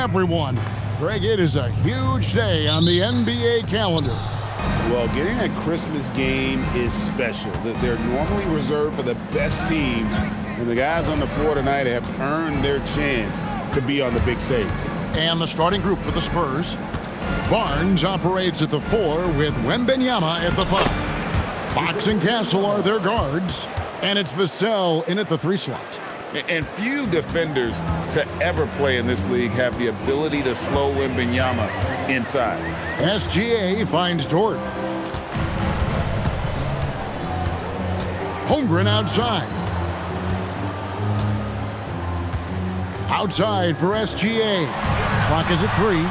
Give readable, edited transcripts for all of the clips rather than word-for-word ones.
everyone. Greg, it is a huge day on the NBA calendar. Well, getting a Christmas game is special. They're normally reserved for the best teams, and the guys on the floor tonight have earned their chance to be on the big stage. And the starting group for the Spurs. Barnes operates at the 4 with Wembanyama at the 5. Fox and Castle are their guards, and it's Vassell in at the 3 slot. And few defenders to ever play in this league have the ability to slow Wembanyama inside. SGA finds Dort. Holmgren outside. Outside for SGA. Clock is at 3.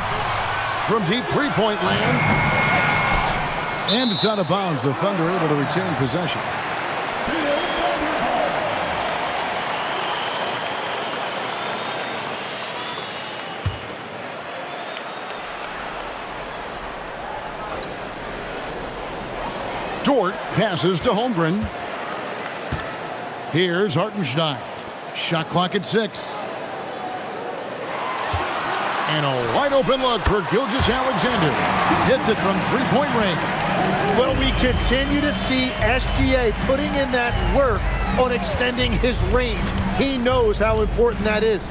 From deep three-point land. And it's out of bounds. The Thunder able to retain possession. Dort passes to Holmgren. Here's Hartenstein. Shot clock at 6. And a wide open look for Gilgeous-Alexander. Hits it from three-point range. Well, we continue to see SGA putting in that work on extending his range. He knows how important that is.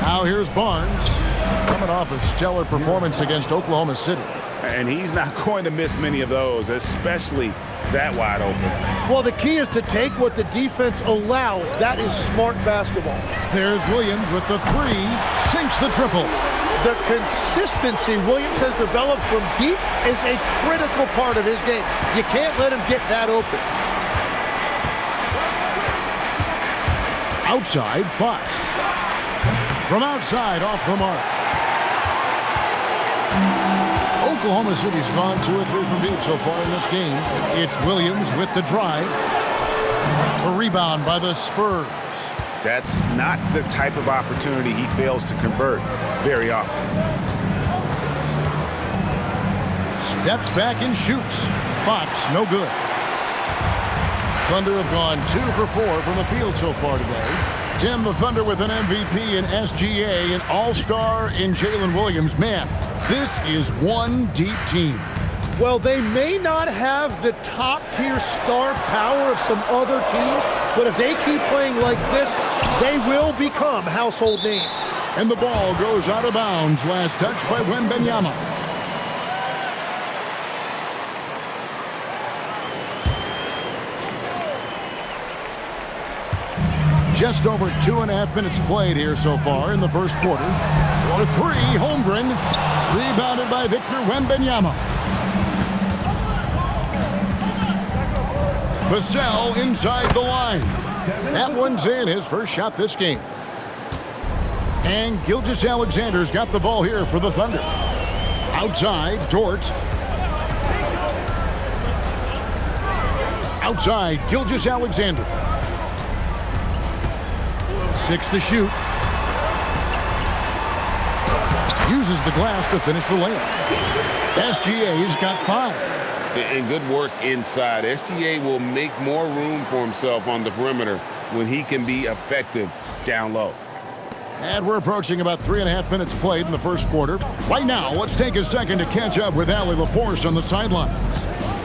Now here's Barnes. Coming off a stellar performance against Oklahoma City. And he's not going to miss many of those, especially that wide open. Well, the key is to take what the defense allows. That is smart basketball. There's Williams with the 3. Sinks the triple. The consistency Williams has developed from deep is a critical part of his game. You can't let him get that open. Outside, Fox. From outside, off the mark. Oklahoma City's gone 2 or 3 from deep so far in this game. It's Williams with the drive. A rebound by the Spurs. That's not the type of opportunity he fails to convert very often. Steps back and shoots. Fox, no good. Thunder have gone 2 for 4 from the field so far today. Tim, the Thunder with an MVP in SGA, an all-star in Jalen Williams. Man, this is one deep team. Well, they may not have the top-tier star power of some other teams, but if they keep playing like this, they will become household names. And the ball goes out of bounds. Last touch by Wembanyama. Just over 2.5 minutes played here so far in the first quarter. For 3, Holmgren. Rebounded by Victor Wembanyama. Vassell inside the line. That one's in, his first shot this game. And Gilgeous-Alexander's got the ball here for the Thunder. Outside, Dort. Outside, Gilgeous-Alexander. 6 to shoot. Uses the glass to finish the layup. SGA's got 5. And good work inside. SGA will make more room for himself on the perimeter when he can be effective down low. And we're approaching about 3.5 minutes played in the first quarter. Right now, let's take a second to catch up with Allie LaForce on the sidelines.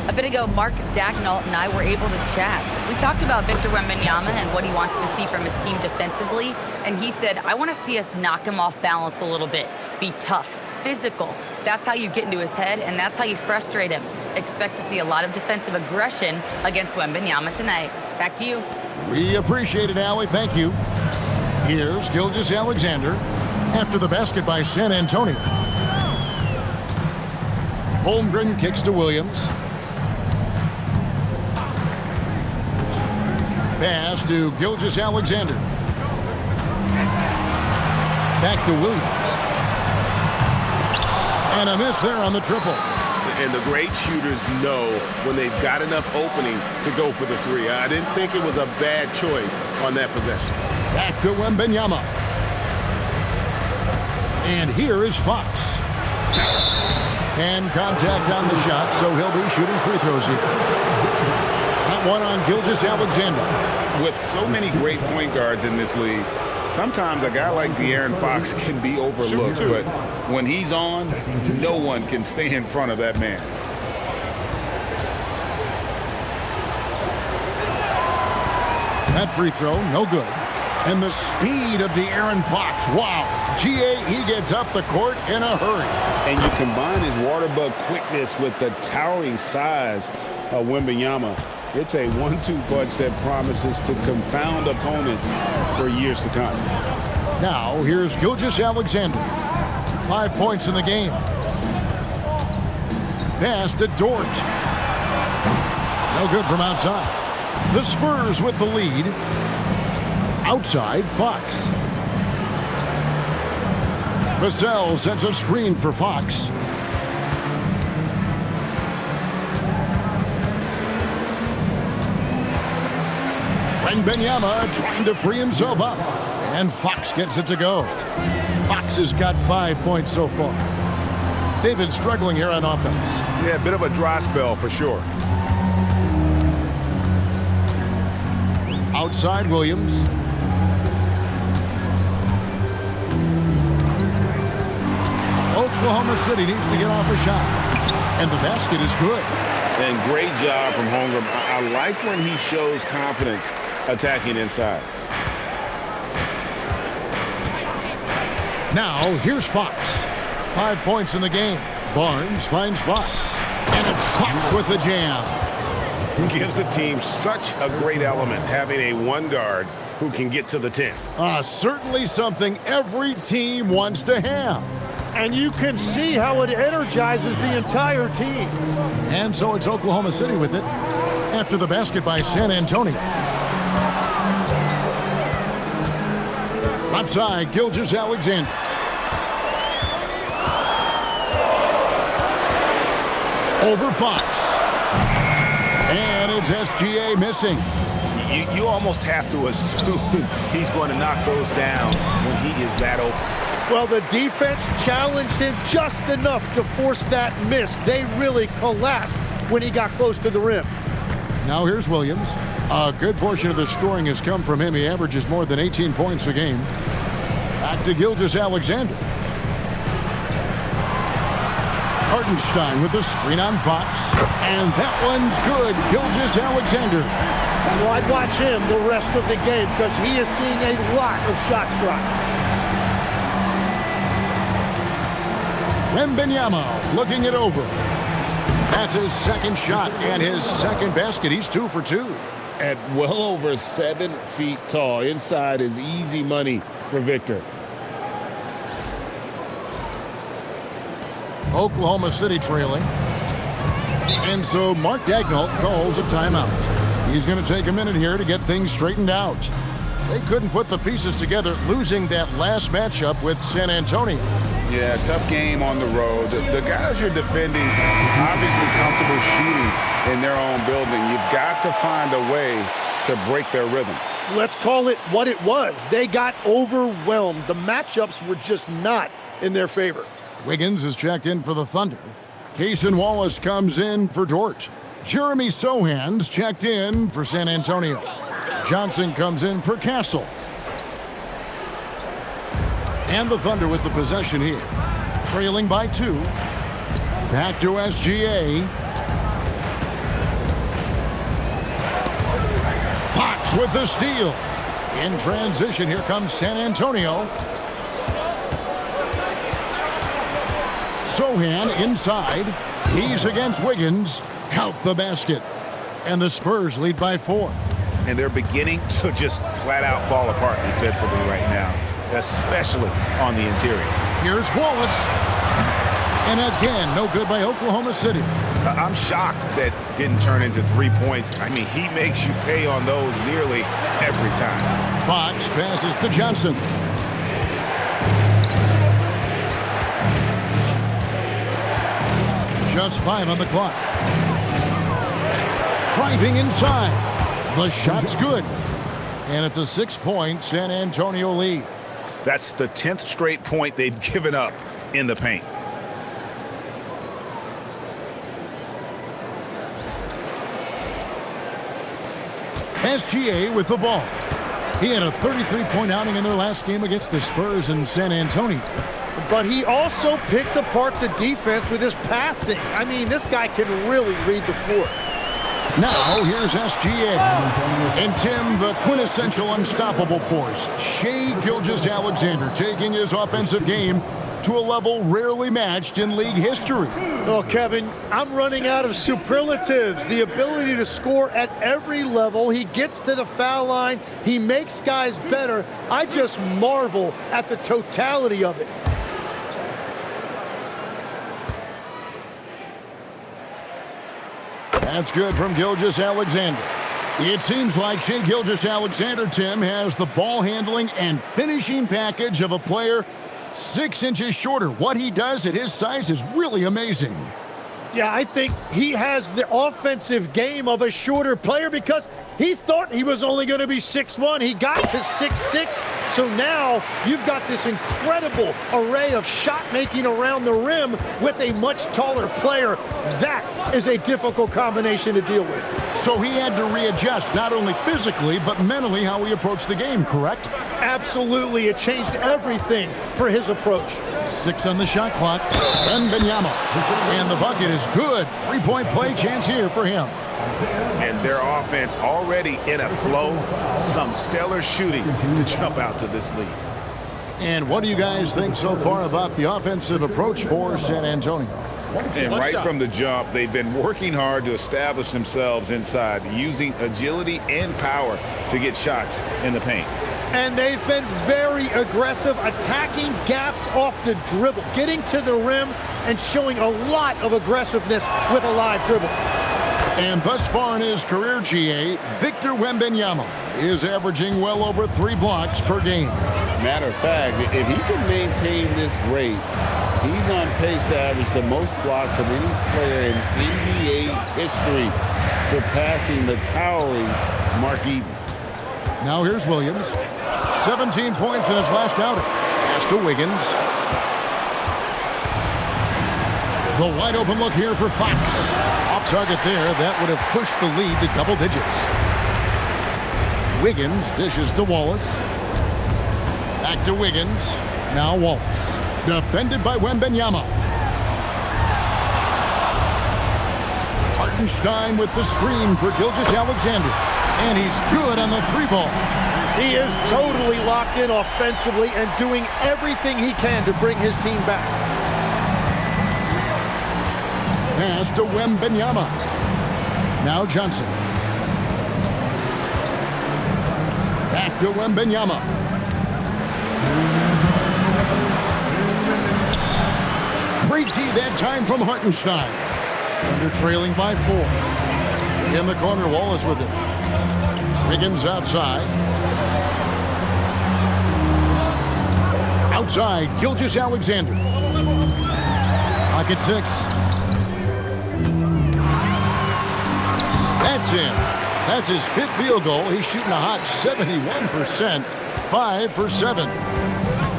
A bit ago, Mark Dagnall and I were able to chat. We talked about Victor Wembanyama and what he wants to see from his team defensively, and he said, I want to see us knock him off balance a little bit. Be tough, physical. That's how you get into his head, and that's how you frustrate him. Expect to see a lot of defensive aggression against Wembanyama tonight. Back to you. We appreciate it, Allie. Thank you. Here's Gilgeous-Alexander after the basket by San Antonio. Holmgren kicks to Williams. Pass to Gilgeous-Alexander. Back to Williams. And a miss there on the triple. And the great shooters know when they've got enough opening to go for the 3. I didn't think it was a bad choice on that possession. Back to Wembanyama. And here is Fox. And contact on the shot, so he'll be shooting free throws here. That one on Gilgeous-Alexander. With so many great point guards in this league, Sometimes a guy like De'Aaron Fox can be overlooked, but when he's on, no one can stay in front of that man. That free throw, no good. And the speed of De'Aaron Fox, wow. GA, he gets up the court in a hurry. And you combine his water bug quickness with the towering size of Wembanyama. It's a 1-2 punch that promises to confound opponents for years to come. Now, here's Gilgeous-Alexander. 5 points in the game. Pass to Dort. No good from outside. The Spurs with the lead. Outside, Fox. Vassell sends a screen for Fox. Wembanyama trying to free himself up. And Fox gets it to go. Fox has got 5 points so far. They've been struggling here on offense. Yeah, a bit of a dry spell for sure. Outside, Williams. Oklahoma City needs to get off a shot. And the basket is good. And great job from Holmgren. I like when he shows confidence attacking inside. Now, here's Fox. 5 points in the game. Barnes finds Fox. And it's Fox with the jam. Gives the team such a great element, having a one guard who can get to the 10. Certainly something every team wants to have. And you can see how it energizes the entire team. And so it's Oklahoma City with it after the basket by San Antonio. Left side, Gilgeous-Alexander. Over Fox. And it's SGA missing. You almost have to assume he's going to knock those down when he is that open. Well, the defense challenged him just enough to force that miss. They really collapsed when he got close to the rim. Now here's Williams. A good portion of the scoring has come from him. He averages more than 18 points a game. Back to Gilgeous-Alexander. Hartenstein with the screen on Fox. And that one's good. Gilgeous-Alexander. Well, I'd watch him the rest of the game because he is seeing a lot of shots drop. Wembanyama looking it over. That's his second shot and his second basket. He's 2 for 2. At well over 7 feet tall. Inside is easy money for Victor. Oklahoma City trailing. And so Mark Daigneault calls a timeout. He's going to take a minute here to get things straightened out. They couldn't put the pieces together, losing that last matchup with San Antonio. Yeah, tough game on the road. The guys you're defending, obviously comfortable shooting in their own building. You've got to find a way to break their rhythm. Let's call it what it was. They got overwhelmed. The matchups were just not in their favor. Wiggins is checked in for the Thunder. Cason Wallace comes in for Dort. Jeremy Sohan's checked in for San Antonio. Johnson comes in for Castle. And the Thunder with the possession here. Trailing by 2. Back to SGA. Fox with the steal. In transition, here comes San Antonio. Sohan inside. He's against Wiggins. Count the basket. And the Spurs lead by 4. And they're beginning to just flat out fall apart defensively right now, especially on the interior. Here's Wallace. And again, no good by Oklahoma City. I'm shocked that didn't turn into 3 points. I mean, he makes you pay on those nearly every time. Fox passes to Johnson. Just 5 on the clock. Driving inside. The shot's good. And it's a 6-point San Antonio lead. That's the 10th straight point they've given up in the paint. SGA with the ball. He had a 33-point outing in their last game against the Spurs in San Antonio. But he also picked apart the defense with his passing. I mean, this guy can really read the floor. Now, here's SGA. And Tim, the quintessential unstoppable force, Shai Gilgeous-Alexander, taking his offensive game to a level rarely matched in league history. Oh, Kevin, I'm running out of superlatives. The ability to score at every level. He gets to the foul line. He makes guys better. I just marvel at the totality of it. That's good from Gilgeous-Alexander. It seems like Shai Gilgeous-Alexander, Tim, has the ball handling and finishing package of a player 6 inches shorter. What he does at his size is really amazing. Yeah, I think he has the offensive game of a shorter player because he thought he was only going to be 6'1". He got to 6'6". So now you've got this incredible array of shot making around the rim with a much taller player. That is a difficult combination to deal with. So he had to readjust not only physically but mentally how he approached the game, correct? Absolutely. It changed everything for his approach. 6 on the shot clock. Wembanyama. And the bucket is good. 3-point play chance here for him. And their offense already in a flow. Some stellar shooting to jump out to this lead. And what do you guys think so far about the offensive approach for San Antonio? And right from the jump, they've been working hard to establish themselves inside, using agility and power to get shots in the paint. And they've been very aggressive, attacking gaps off the dribble, getting to the rim and showing a lot of aggressiveness with a live dribble. And thus far in his career, GA, Victor Wembanyama is averaging well over 3 blocks per game. Matter of fact, if he can maintain this rate, he's on pace to average the most blocks of any player in NBA history, surpassing the towering Mark Eaton. Now here's Williams. 17 points in his last outing. Pass to Wiggins. The wide open look here for Fox. Off target there. That would have pushed the lead to double digits. Wiggins dishes to Wallace. Back to Wiggins. Now Wallace. Defended by Wembanyama. Hartenstein with the screen for Gilgeous-Alexander. And he's good on the 3-ball. He is totally locked in offensively and doing everything he can to bring his team back. Pass to Wembanyama. Now Johnson. Back to Wembanyama. Great D that time from Hartenstein. Under trailing by 4. In the corner, Wallace with it. Wiggins outside. Outside, Gilgeous-Alexander. Pocket 6. That's in. That's his 5th field goal. He's shooting a hot 71%. 5 for 7.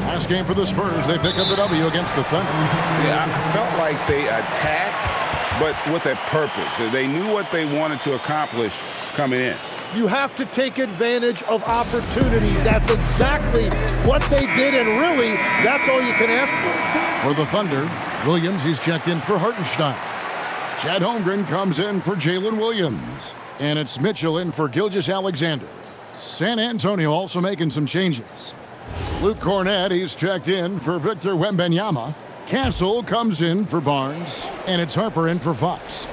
Last game for the Spurs, they pick up the W against the Thunder. Yeah, I felt like they attacked, but with a purpose. They knew what they wanted to accomplish coming in. You have to take advantage of opportunities. That's exactly what they did, and really, that's all you can ask for. For the Thunder, Williams, he's checked in for Hartenstein. Chad Holmgren comes in for Jalen Williams. And it's Mitchell in for Gilgeous-Alexander. San Antonio also making some changes. Luke Cornett, he's checked in for Victor Wembanyama. Castle comes in for Barnes. And it's Harper in for Fox.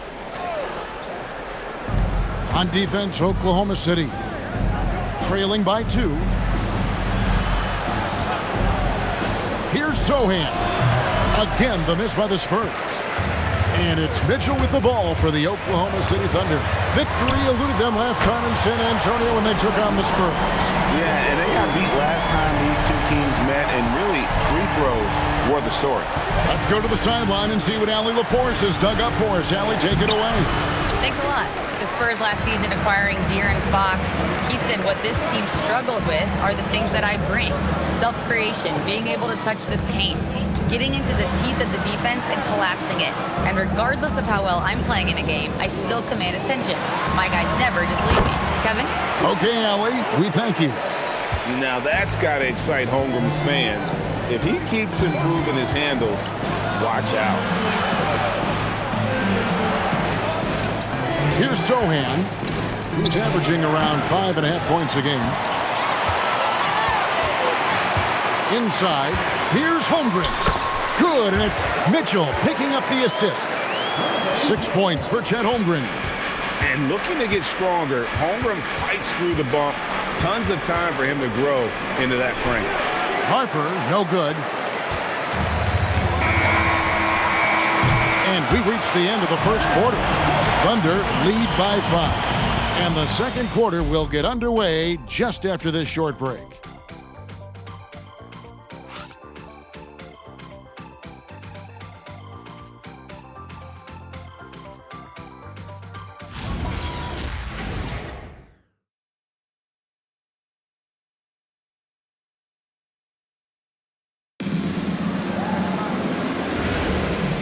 On defense, Oklahoma City. Trailing by 2. Here's Sohan. Again, the miss by the Spurs. And it's Mitchell with the ball for the Oklahoma City Thunder. Victory eluded them last time in San Antonio when they took on the Spurs. Yeah, and they got beat last time these two teams met, and really free throws were the story. Let's go to the sideline and see what Allie LaForce has dug up for us. Allie, take it away. Thanks a lot. The Spurs last season acquiring De'Aaron Fox. He said what this team struggled with are the things that I bring. Self-creation, being able to touch the paint, getting into the teeth of the defense and collapsing it. And regardless of how well I'm playing in a game, I still command attention. My guys never just leave me. Kevin? Okay, Allie, we thank you. Now that's got to excite Holmgren's fans. If he keeps improving his handles, watch out. Here's Sohan, who's averaging around 5.5 points a game. Inside, here's Holmgren. Good, and it's Mitchell picking up the assist. 6 points for Chet Holmgren. And looking to get stronger, Holmgren fights through the bump. Tons of time for him to grow into that frame. Harper, no good. And we reach the end of the first quarter. Thunder lead by 5. And the second quarter will get underway just after this short break.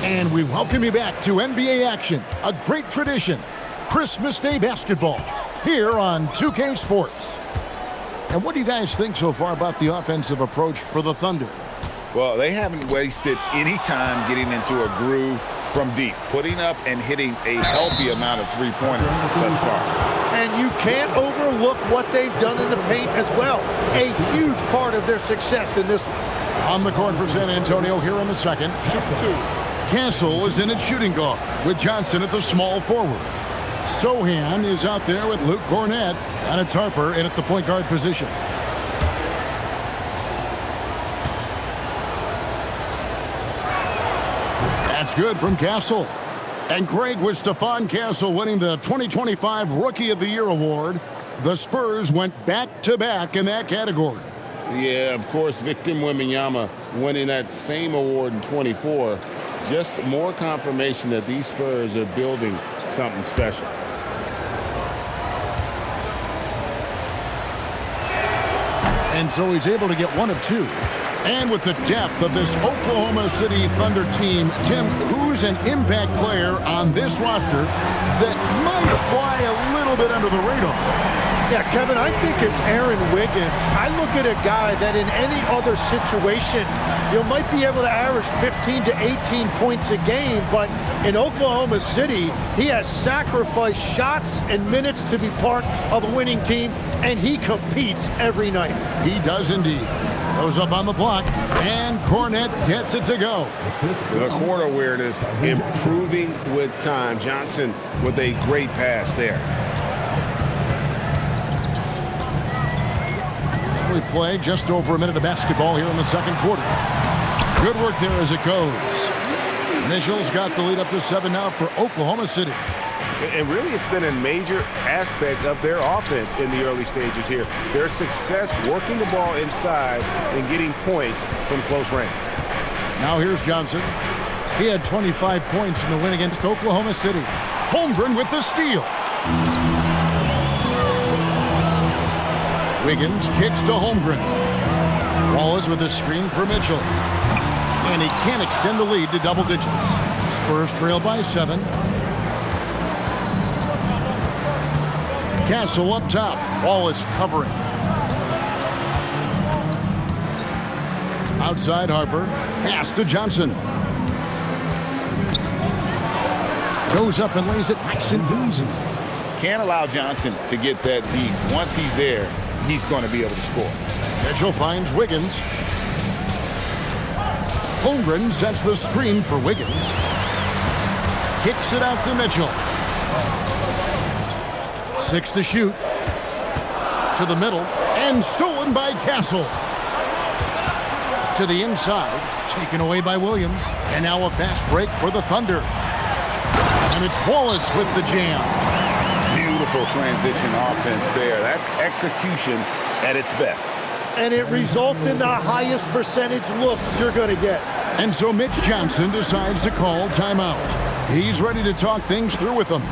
And we welcome you back to NBA action, a great tradition, Christmas Day basketball, here on 2K Sports. And what do you guys think so far about the offensive approach for the Thunder? Well, they haven't wasted any time getting into a groove from deep, putting up and hitting a healthy amount of three-pointers thus far. And you can't overlook what they've done in the paint as well. A huge part of their success in this one. On the court for San Antonio here in the second. Shoot two. Castle is in at shooting guard with Johnson at the small forward. Sohan is out there with Luke Cornett, and it's Harper in at the point guard position. That's good from Castle. And great with Stephon Castle winning the 2025 Rookie of the Year award. The Spurs went back-to-back in that category. Yeah, of course, Victor Wembanyama winning that same award in 24. Just more confirmation that these Spurs are building something special. And so he's able to get one of two. And with the depth of this Oklahoma City Thunder team, Tim, who's an impact player on this roster that might fly a little bit under the radar? Yeah, Kevin, I think it's Aaron Wiggins. I look at a guy that in any other situation, you might be able to average 15 to 18 points a game, but in Oklahoma City, he has sacrificed shots and minutes to be part of a winning team, and he competes every night. He does indeed. Goes up on the block, and Cornett gets it to go. The court awareness improving with time. Johnson with a great pass there. We play just over a minute of basketball here in the second quarter. Good work there as it goes. Mitchell's got the lead up to 7 now for Oklahoma City. And really, it's been a major aspect of their offense in the early stages here. Their success working the ball inside and getting points from close range. Now here's Johnson. He had 25 points in the win against Oklahoma City. Holmgren with the steal. Wiggins kicks to Holmgren. Wallace with a screen for Mitchell. And he can't extend the lead to double digits. Spurs trail by 7. Castle up top. Wallace covering. Outside Harper. Pass to Johnson. Goes up and lays it nice and easy. Can't allow Johnson to get that deep. Once he's there, he's going to be able to score. Mitchell finds Wiggins. Holmgren sets the screen for Wiggins. Kicks it out to Mitchell. 6 to shoot. To the middle. And stolen by Castle. To the inside. Taken away by Williams. And now a fast break for the Thunder. And it's Wallace with the jam. Beautiful transition offense there. That's execution at its best. And it results in the highest percentage look you're going to get. And so Mitch Johnson decides to call timeout. He's ready to talk things through with them.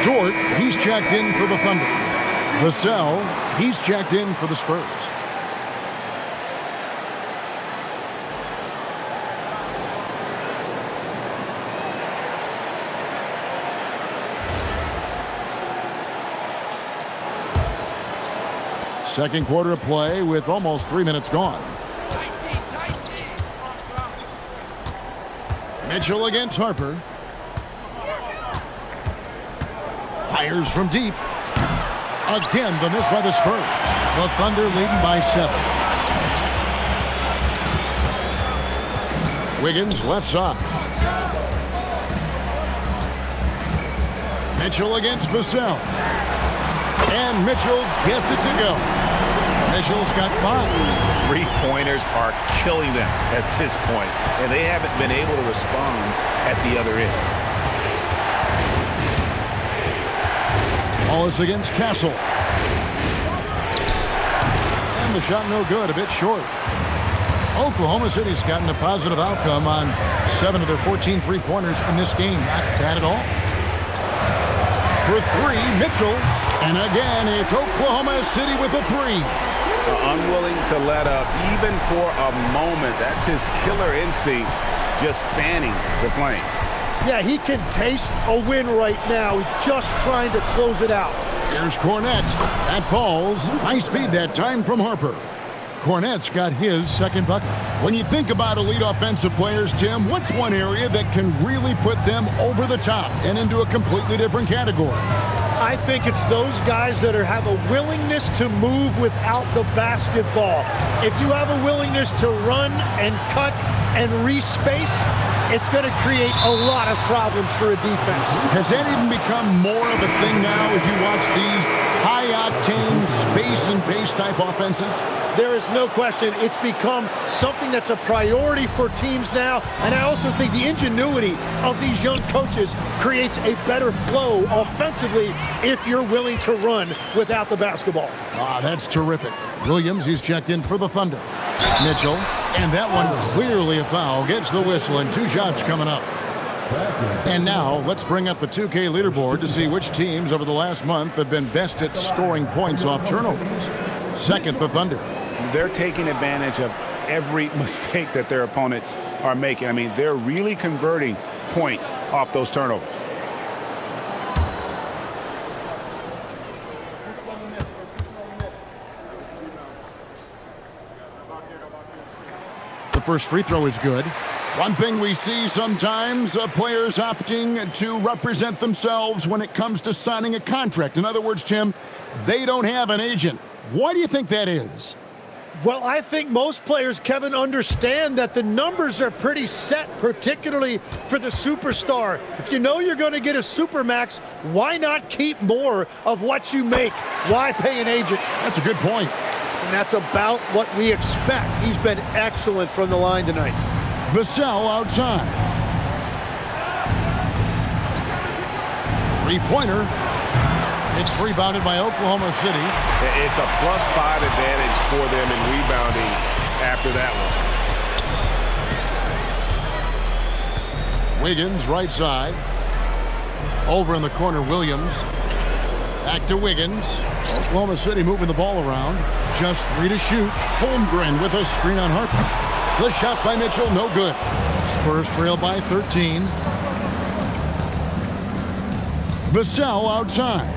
Dort, he's checked in for the Thunder. Vassell, he's checked in for the Spurs. Second quarter of play with almost 3 minutes gone. Mitchell against Harper. Fires from deep. Again, the miss by the Spurs. The Thunder leading by 7. Wiggins left side. Mitchell against Vassell. And Mitchell gets it to go. Mitchell's got 5. Three-pointers are killing them at this point, and they haven't been able to respond at the other end. Wallace against Castle. And the shot no good, a bit short. Oklahoma City's gotten a positive outcome on 7 of their 14 three-pointers in this game. Not bad at all. For 3, Mitchell. And again, it's Oklahoma City with a 3. Unwilling to let up even for a moment. That's his killer instinct, just fanning the flame. Yeah, he can taste a win right now. He's just trying to close it out. Here's Cornette. That falls. High speed that time from Harper. Cornette's got his second bucket. When you think about elite offensive players, Tim, what's one area that can really put them over the top and into a completely different category? I think it's those guys that have a willingness to move without the basketball. If you have a willingness to run and cut and respace, it's going to create a lot of problems for a defense. Has that even become more of a thing now as you watch these high-octane space and pace type offenses? There is no question it's become something that's a priority for teams now, and I also think the ingenuity of these young coaches creates a better flow offensively if you're willing to run without the basketball. Ah, that's terrific. Williams, he's checked in for the Thunder. Mitchell, and that one clearly a foul, gets the whistle, and 2 shots coming up. And now let's bring up the 2K leaderboard to see which teams over the last month have been best at scoring points off turnovers. Second, the Thunder. They're taking advantage of every mistake that their opponents are making. I mean, they're really converting points off those turnovers. The first free throw is good. One thing we see sometimes, players opting to represent themselves when it comes to signing a contract. In other words, Tim, they don't have an agent. Why do you think that is? Well, I think most players, Kevin, understand that the numbers are pretty set, particularly for the superstar. If you know you're going to get a supermax, why not keep more of what you make? Why pay an agent? That's a good point. And that's about what we expect. He's been excellent from the line tonight. Vassell outside. Three-pointer. It's rebounded by Oklahoma City. It's a +5 advantage for them in rebounding after that one. Wiggins, right side. Over in the corner, Williams. Back to Wiggins. Oklahoma City moving the ball around. Just 3 to shoot. Holmgren with a screen on Harper. The shot by Mitchell, no good. Spurs trail by 13. Vassell outside.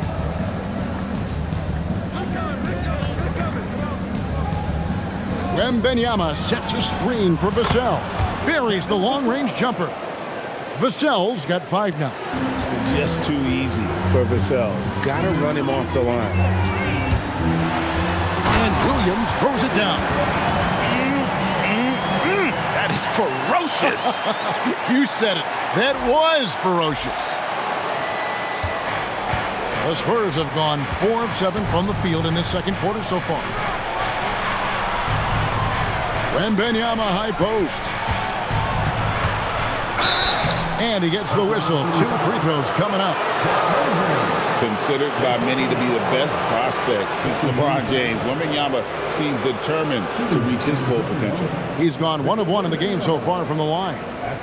Wembanyama sets a screen for Vassell. Buries the long-range jumper. Vassell's got 5 now. Just too easy for Vassell. Got to run him off the line. And Williams throws it down. That is ferocious. You said it. That was ferocious. The Spurs have gone 4 of 7 from the field in this second quarter so far. Wembanyama high post. And he gets the whistle. 2 free throws coming up. Considered by many to be the best prospect since LeBron James, Wembanyama seems determined to reach his full potential. He's gone 1 of 1 in the game so far from the line.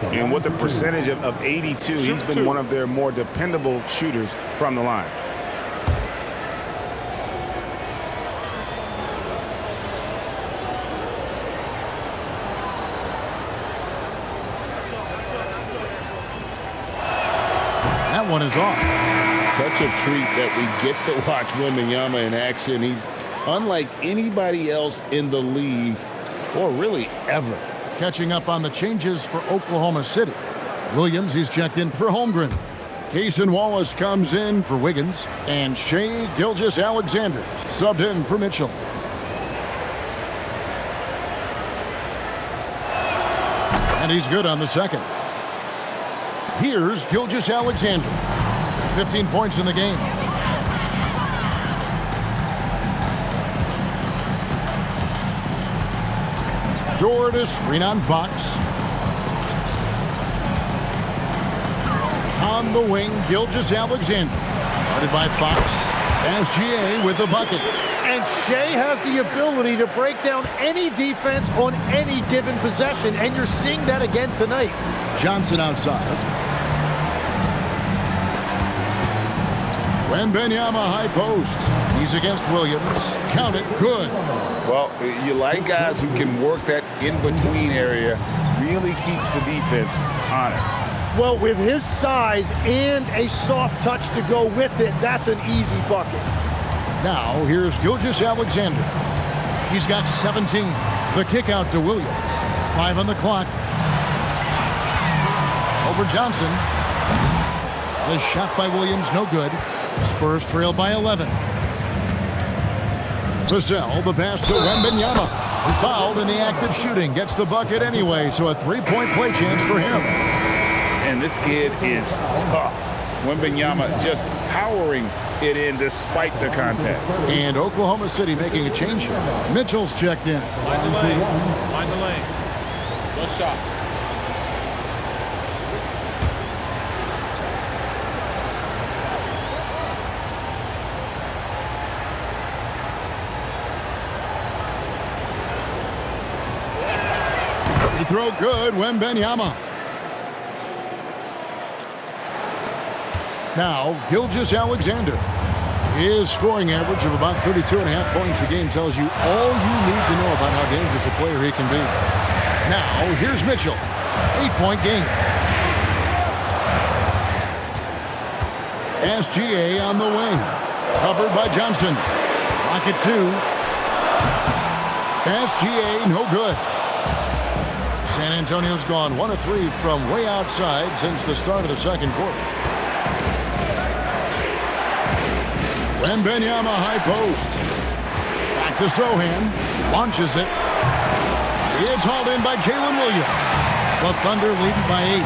And with a percentage of 82, he's been one of their more dependable shooters from the line. That one is off. Such a treat that we get to watch Wembanyama in action. He's unlike anybody else in the league, or really ever. Catching up on the changes for Oklahoma City. Williams, he's checked in for Holmgren. Cason Wallace comes in for Wiggins. And Shai Gilgeous-Alexander subbed in for Mitchell. And he's good on the second. Here's Gilgeous-Alexander. 15 points in the game. Short a screen on Fox. On the wing, Gilgeous-Alexander. Guarded by Fox. SGA with the bucket. And Shai has the ability to break down any defense on any given possession, and you're seeing that again tonight. Johnson outside. Wembanyama high post. He's against Williams. Count it. Good. Well, you like guys who can work that in-between area, really keeps the defense honest. Well, with his size and a soft touch to go with it, that's an easy bucket. Now, here's Gilgeous-Alexander. He's got 17. The kick out to Williams. 5 on the clock. Over Johnson. The shot by Williams, no good. Spurs trail by 11. Vassell, the pass to Wembanyama. Who fouled in the act of shooting. Gets the bucket anyway, so a 3-point play chance for him. And this kid is tough. Wembanyama just powering it in despite the contact. And Oklahoma City making a change here. Mitchell's checked in. Mind the lanes. Mind the lanes. Good shot. Free throw good, Wembanyama. Now, Gilgeous-Alexander. His scoring average of about 32.5 points a game tells you all you need to know about how dangerous a player he can be. Now, here's Mitchell. 8-point game. SGA on the wing. Covered by Johnson. Pocket 2. SGA, no good. San Antonio's gone 1 of 3 from way outside since the start of the second quarter. Wembanyama high post. Back to Sohan. Launches it. It's hauled in by Jalen Williams. The Thunder leading by 8.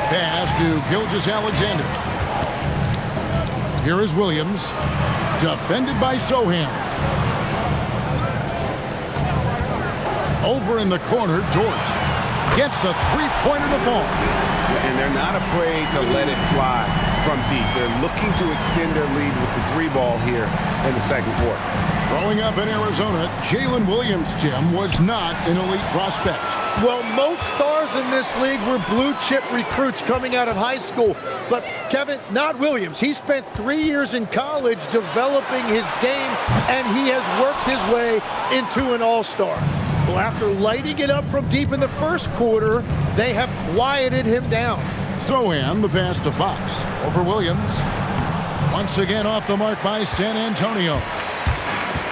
Pass to Gilgeous-Alexander. Here is Williams. Defended by Sohan. Over in the corner, Dort gets the three-pointer to fall. And they're not afraid to let it fly from deep. They're looking to extend their lead with the 3-ball here in the second quarter. Growing up in Arizona, Jalen Williams, Jim, was not an elite prospect. Well, most stars in this league were blue-chip recruits coming out of high school. But, Kevin, not Williams. He spent 3 years in college developing his game, and he has worked his way into an all-star. Well, after lighting it up from deep in the first quarter, they have quieted him down. Sohan, the pass to Fox. Over Williams. Once again off the mark by San Antonio.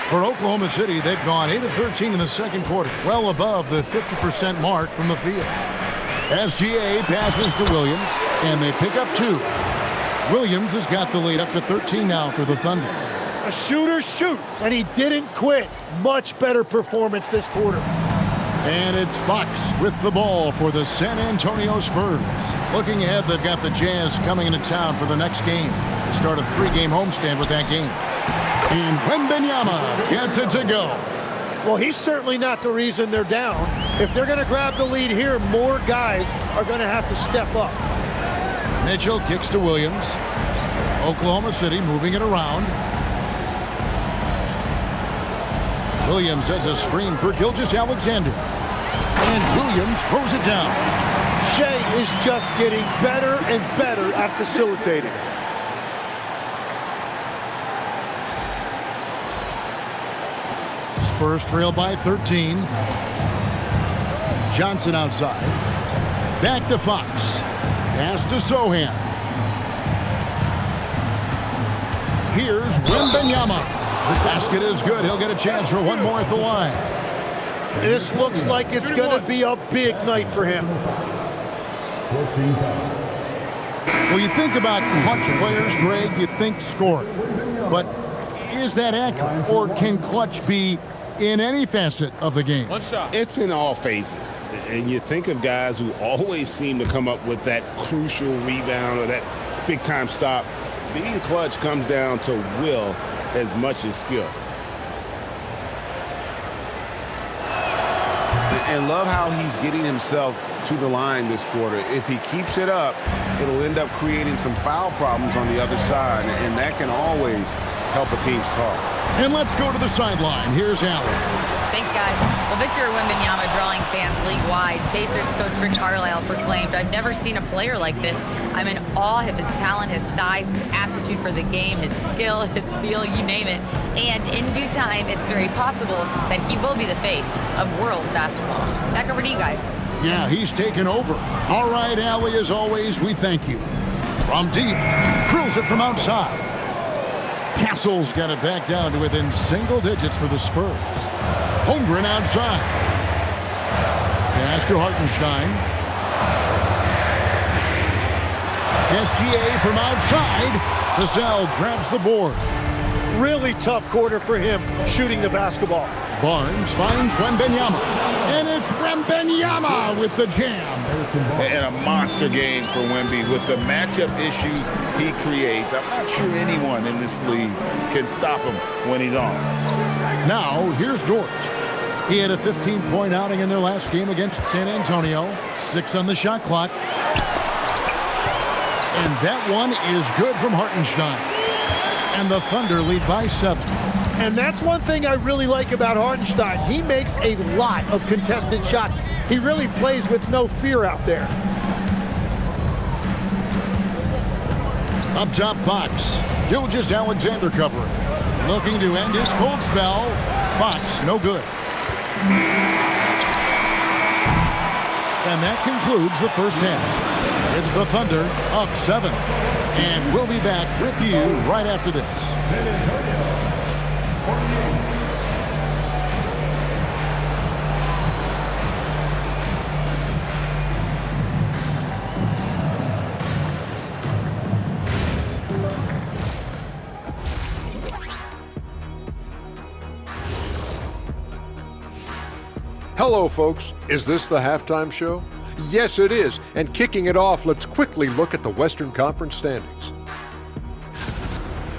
For Oklahoma City, they've gone 8 of 13 in the second quarter, well above the 50% mark from the field. SGA passes to Williams, and they pick up 2. Williams has got the lead up to 13 now for the Thunder. A shooter shoot, and he didn't quit. Much better performance this quarter. And it's Fox with the ball for the San Antonio Spurs. Looking ahead, they've got the Jazz coming into town for the next game. They start a 3-game homestand with that game. And Wembanyama gets it to go. Well, he's certainly not the reason they're down. If they're going to grab the lead here, more guys are going to have to step up. Mitchell kicks to Williams. Oklahoma City moving it around. Williams has a screen for Gilgeous-Alexander. And Williams throws it down. Shai is just getting better and better at facilitating. Spurs trail by 13. Johnson outside. Back to Fox. Pass to Sohan. Here's Wembanyama. The basket is good. He'll get a chance for one more at the line. This looks like it's going to be a big night for him. Well, you think about clutch players, Greg, you think scoring. But is that accurate? Or can clutch be in any facet of the game? One shot. It's in all phases. And you think of guys who always seem to come up with that crucial rebound or that big-time stop. Being clutch comes down to will as much as skill. And love how he's getting himself to the line this quarter. If he keeps it up, it'll end up creating some foul problems on the other side, and that can always help a team's call. And let's go to the sideline. Here's Allen. Thanks, guys. Well, Victor Wembanyama drawing fans league-wide. Pacers coach Rick Carlisle proclaimed, "I've never seen a player like this. I'm in awe of his talent, his size, his aptitude for the game, his skill, his feel, you name it. And in due time, it's very possible that he will be the face of world basketball." Back over to you guys. Yeah, he's taken over. All right, Allie, as always, we thank you. From deep, drills it from outside. Castle's got it back down to within single digits for the Spurs. Holmgren outside. Pass to Hartenstein. SGA from outside. Vassell grabs the board. Really tough quarter for him shooting the basketball. Barnes finds Wembanyama. And it's Wembanyama with the jam. And a monster game for Wemby with the matchup issues he creates. I'm not sure anyone in this league can stop him when he's on. Now, here's George. He had a 15-point outing in their last game against San Antonio. 6 on the shot clock. And that one is good from Hartenstein. And the Thunder lead by 7. And that's one thing I really like about Hartenstein. He makes a lot of contested shots. He really plays with no fear out there. Up top, Fox. Gilgeous-Alexander covering. Looking to end his cold spell. Fox, no good. And that concludes the first half. It's the Thunder up 7. And we'll be back with you right after this. Hello, folks. Is this the halftime show? Yes, it is. And kicking it off, let's quickly look at the Western Conference standings.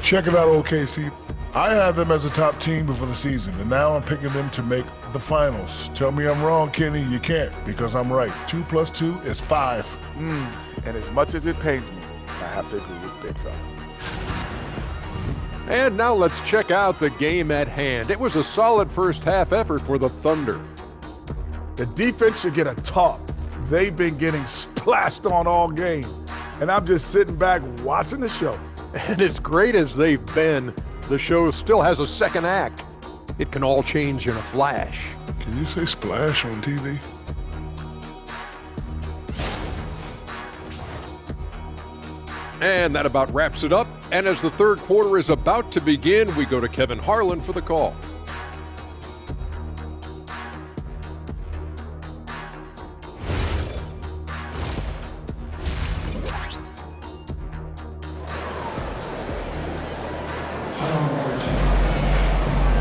Check it out, OKC. I had them as a top team before the season, and now I'm picking them to make the finals. Tell me I'm wrong, Kenny. You can't, because I'm right. 2 + 2 is 5. And as much as it pains me, I have to agree with Big Fella. And now let's check out the game at hand. It was a solid first half effort for the Thunder. The defense should get a talk. They've been getting splashed on all game. And I'm just sitting back watching the show. And as great as they've been, the show still has a second act. It can all change in a flash. Can you say splash on TV? And that about wraps it up. And as the third quarter is about to begin, we go to Kevin Harlan for the call.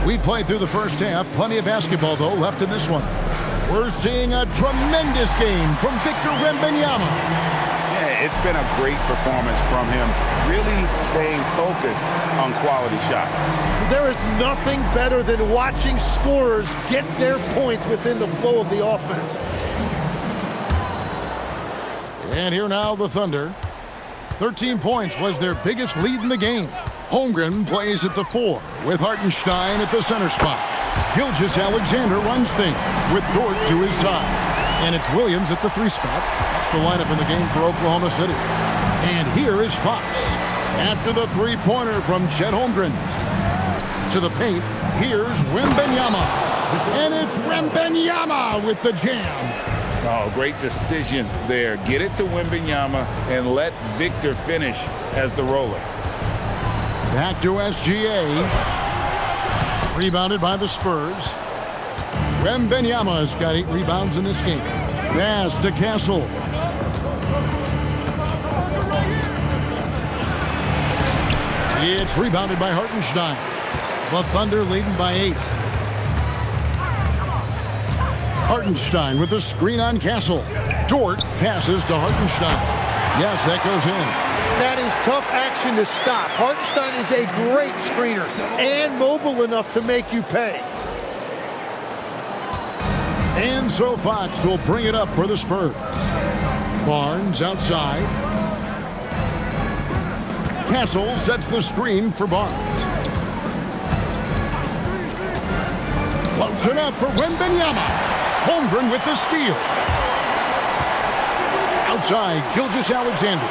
We played through the first half. Plenty of basketball, though, left in this one. We're seeing a tremendous game from Victor Wembanyama. Yeah, it's been a great performance from him, really staying focused on quality shots. There is nothing better than watching scorers get their points within the flow of the offense. And here now, the Thunder. 13 points was their biggest lead in the game. Holmgren plays at the 4 with Hartenstein at the center spot. Gilgeous-Alexander runs things with Dort to his side. And it's Williams at the 3 spot. That's the lineup in the game for Oklahoma City. And here is Fox. After the three-pointer from Chet Holmgren. To the paint, here's Wembanyama. And it's Wembanyama with the jam. Oh, great decision there. Get it to Wembanyama and let Victor finish as the roller. Back to SGA. Rebounded by the Spurs. Wembanyama's got 8 rebounds in this game. Pass to Castle. It's rebounded by Hartenstein. The Thunder leading by 8. Hartenstein with a screen on Castle. Dort passes to Hartenstein. Yes, that goes in. That is tough action to stop. Hartenstein is a great screener and mobile enough to make you pay. And so Fox will bring it up for the Spurs. Barnes outside. Castle sets the screen for Barnes. Floats it up for Wembanyama. Holmgren with the steal. Outside, Gilgeous-Alexander.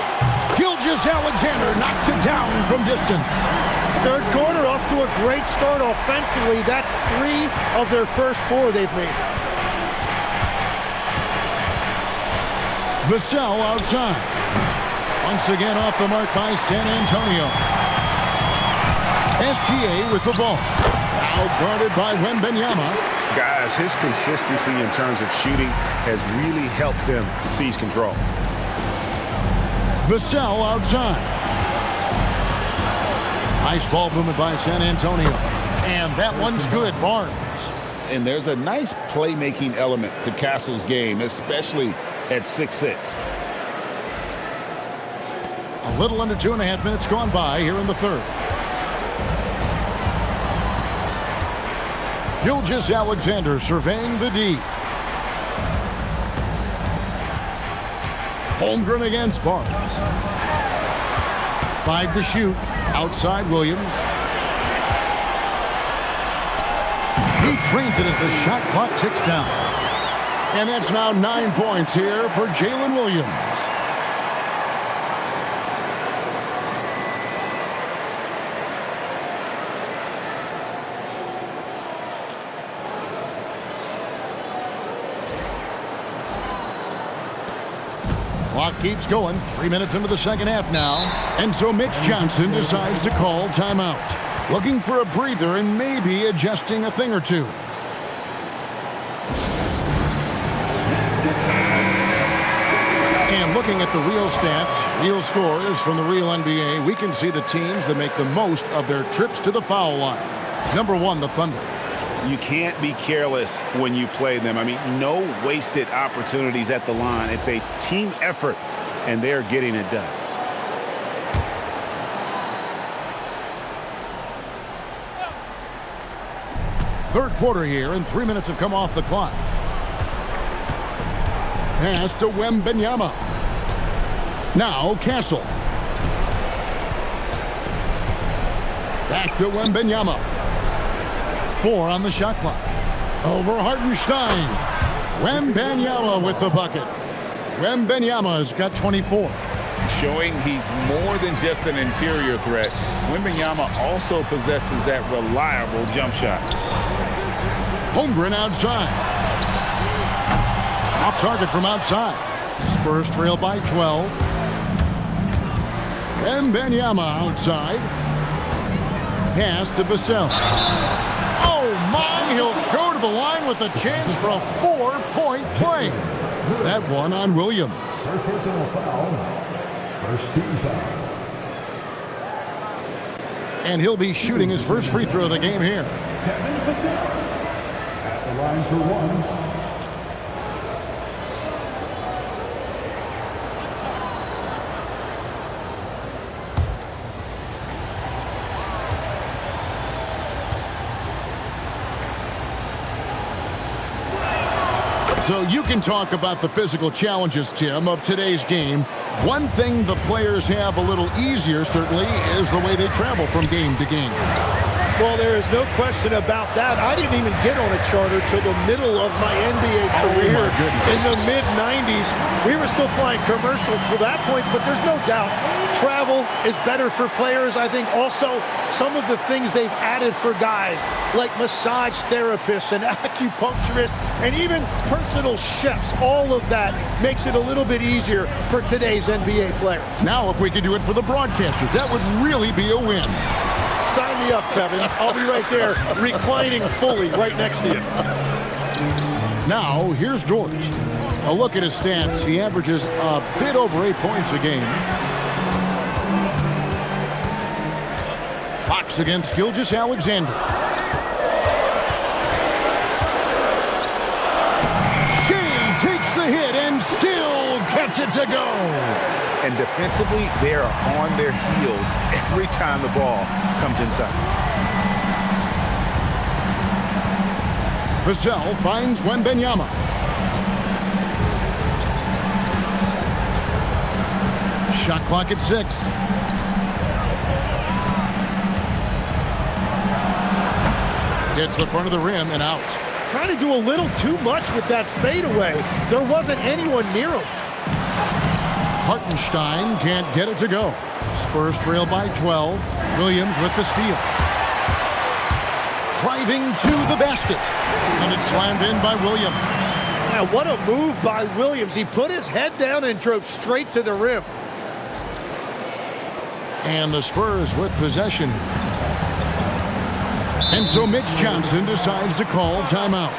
Gilgeous-Alexander knocks it down from distance. Third quarter off to a great start offensively. That's 3 of their first 4 they've made. Vassell outside. Once again off the mark by San Antonio. SGA with the ball. Now guarded by Wembanyama. Guys, his consistency in terms of shooting has really helped them seize control. Vassell outside. Nice ball movement by San Antonio. And that one's good, Barnes. And there's a nice playmaking element to Castle's game, especially at 6'6". A little under 2.5 minutes gone by here in the third. Gilgeous-Alexander surveying the D. Holmgren against Barnes. 5 to shoot. Outside Williams. He drains it as the shot clock ticks down. And that's now 9 points here for Jalen Williams. Clock keeps going. 3 minutes into the second half now. And so Mitch Johnson decides to call timeout. Looking for a breather and maybe adjusting a thing or two. And looking at the real stats, real scores from the real NBA, we can see the teams that make the most of their trips to the foul line. Number 1, the Thunder. You can't be careless when you play them. I mean, no wasted opportunities at the line. It's a team effort, and they're getting it done. Third quarter here, and 3 minutes have come off the clock. Pass to Wembanyama. Now Castle. Back to Wembanyama. 4 on the shot clock. Over Hartenstein. Wembanyama with the bucket. Wembanyama's got 24. Showing he's more than just an interior threat. Wembanyama also possesses that reliable jump shot. Holmgren outside. Off target from outside. Spurs trail by 12. Wembanyama outside. Pass to Vassell. Oh my, he'll go to the line with a chance for a 4-point play. That one on Williams. First personal foul. First team foul. And he'll be shooting his first free throw of the game here. Kevin Vassell at the line for 1. So you can talk about the physical challenges, Tim, of today's game. One thing the players have a little easier, certainly, is the way they travel from game to game. Well, there is no question about that. I didn't even get on a charter till the middle of my NBA career in the mid-90s. We were still flying commercial to that point, but there's no doubt travel is better for players. I think also some of the things they've added for guys like massage therapists and acupuncturists and even personal chefs, all of that makes it a little bit easier for today's NBA player. Now, if we could do it for the broadcasters, that would really be a win. Sign me up, Kevin. I'll be right there, reclining fully right next to you. Now, here's George. A look at his stats. He averages a bit over 8 points a game. Fox against Gilgeous-Alexander. Shai takes the hit and still gets it to go. And defensively, they are on their heels every time the ball comes inside. Vassell finds Wembanyama. Shot clock at 6. Gets the front of the rim and out. Trying to do a little too much with that fadeaway. There wasn't anyone near him. Hartenstein can't get it to go. Spurs trail by 12. Williams with the steal. Driving to the basket. And it's slammed in by Williams. Now, what a move by Williams. He put his head down and drove straight to the rim. And the Spurs with possession. And so Mitch Johnson decides to call timeout.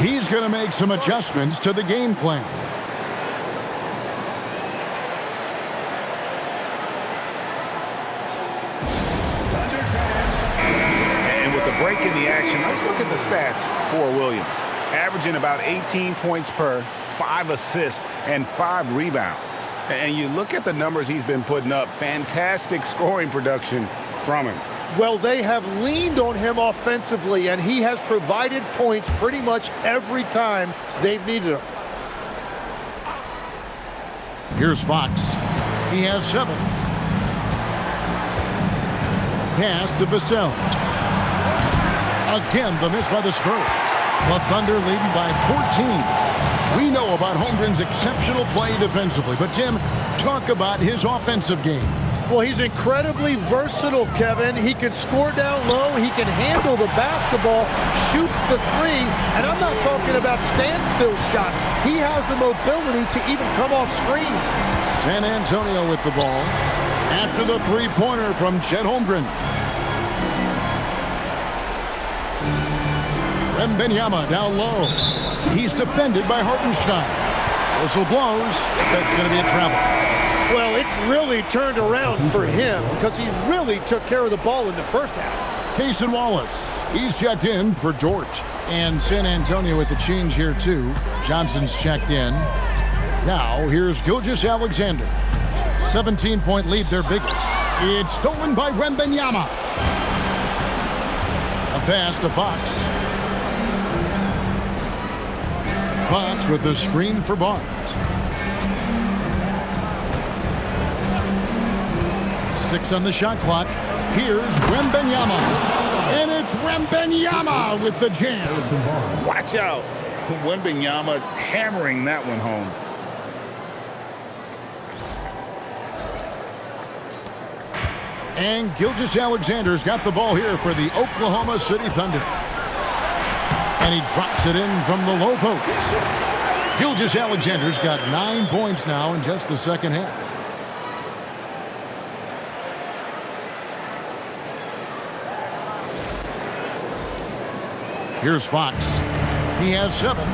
He's going to make some adjustments to the game plan. Break in the action. Let's look at the stats for Williams. Averaging about 18 points per, 5 assists, and 5 rebounds. And you look at the numbers he's been putting up, fantastic scoring production from him. Well, they have leaned on him offensively, and he has provided points pretty much every time they've needed him. Here's Fox. He has 7. Pass to Vassell. Again, the miss by the Spurs. The Thunder leading by 14. We know about Holmgren's exceptional play defensively, but Tim, talk about his offensive game. Well, he's incredibly versatile, Kevin. He can score down low, he can handle the basketball, shoots the 3, and I'm not talking about standstill shots. He has the mobility to even come off screens. San Antonio with the ball after the three-pointer from Chet Holmgren. Wembanyama down low. He's defended by Hartenstein. Whistle blows. That's going to be a travel. Well, it's really turned around for him because he really took care of the ball in the first half. Cason Wallace. He's checked in for George. And San Antonio with the change here, too. Johnson's checked in. Now, here's Gilgeous-Alexander. 17-point lead, their biggest. It's stolen by Wembanyama. A pass to Fox. Fox with the screen for Barnes. 6 on the shot clock. Here's Wembanyama. And it's Wembanyama with the jam. Watch out. Wembanyama hammering that one home. And Gilgeous-Alexander's got the ball here for the Oklahoma City Thunder. And he drops it in from the low post. Gilgeous-Alexander's got 9 points now in just the second half. Here's Fox. He has 7.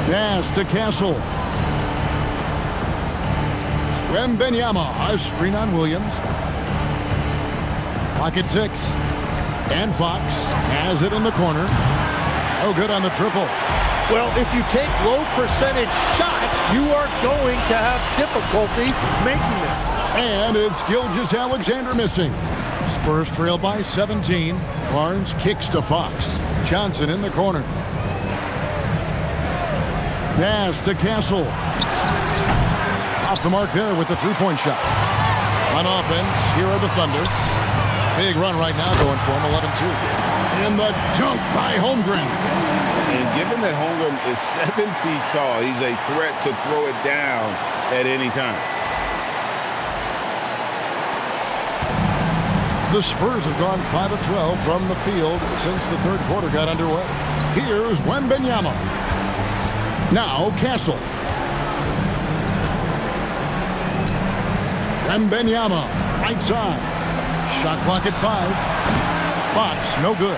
Pass to Castle. Wembanyama, a screen on Williams. Pocket 6. And Fox has it in the corner. Oh, good on the triple. Well, if you take low percentage shots, you are going to have difficulty making them. And it's Gilgeous-Alexander missing. Spurs trail by 17. Barnes kicks to Fox. Johnson in the corner. Pass to Castle. Off the mark there with the three-point shot. On offense, here are the Thunder. Big run right now going for him, 11-2. In the dunk by Holmgren. And given that Holmgren is 7 feet tall, he's a threat to throw it down at any time. The Spurs have gone 5 of 12 from the field since the third quarter got underway. Here's Wembanyama. Now Castle. Wembanyama, right side. Shot clock at 5. Fox, no good.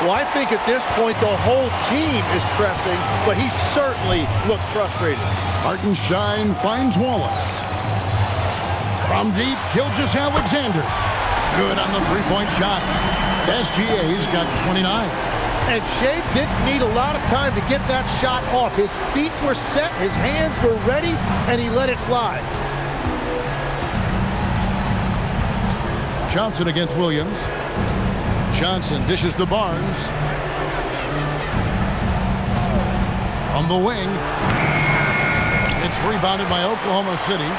Well, I think at this point the whole team is pressing, but he certainly looks frustrated. Hartenstein finds Wallace. From deep, Gilgeous-Alexander. Good on the three-point shot. SGA's got 29. And Shai didn't need a lot of time to get that shot off. His feet were set, his hands were ready, and he let it fly. Johnson against Williams. Johnson dishes to Barnes. From the wing. It's rebounded by Oklahoma City.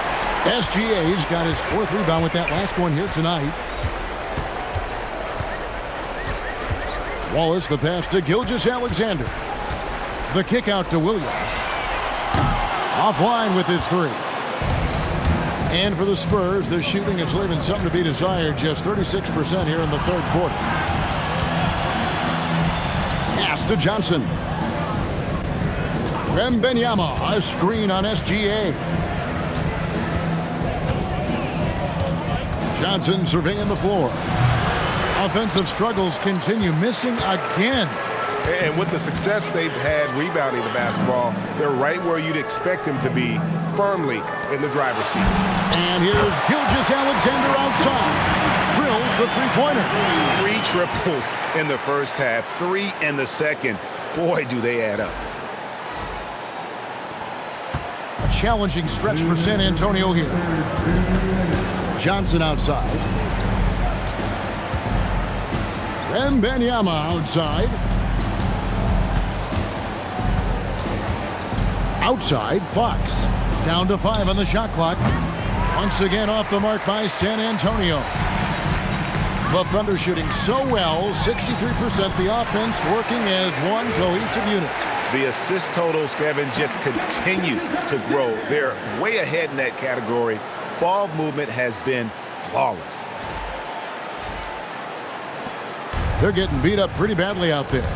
SGA's got his 4th rebound with that last one here tonight. Wallace, the pass to Gilgeous-Alexander. The kick out to Williams. Offline with his 3. And for the Spurs, the shooting is leaving something to be desired. Just 36% here in the third quarter. Pass to Johnson. Wembanyama, a screen on SGA. Johnson surveying the floor. Offensive struggles continue, missing again. And with the success they've had rebounding the basketball, they're right where you'd expect them to be, firmly in the driver's seat. And here's Gilgeous-Alexander outside. Drills the three-pointer. 3 triples in the first half, 3 in the second. Boy, do they add up. A challenging stretch for San Antonio here. Johnson outside. Wembanyama outside. Outside, Fox. Down to 5 on the shot clock. Once again off the mark by San Antonio. The Thunder shooting so well, 63%. The offense working as one cohesive unit. The assist totals, Kevin, just continue to grow. They're way ahead in that category. Ball movement has been flawless. They're getting beat up pretty badly out there.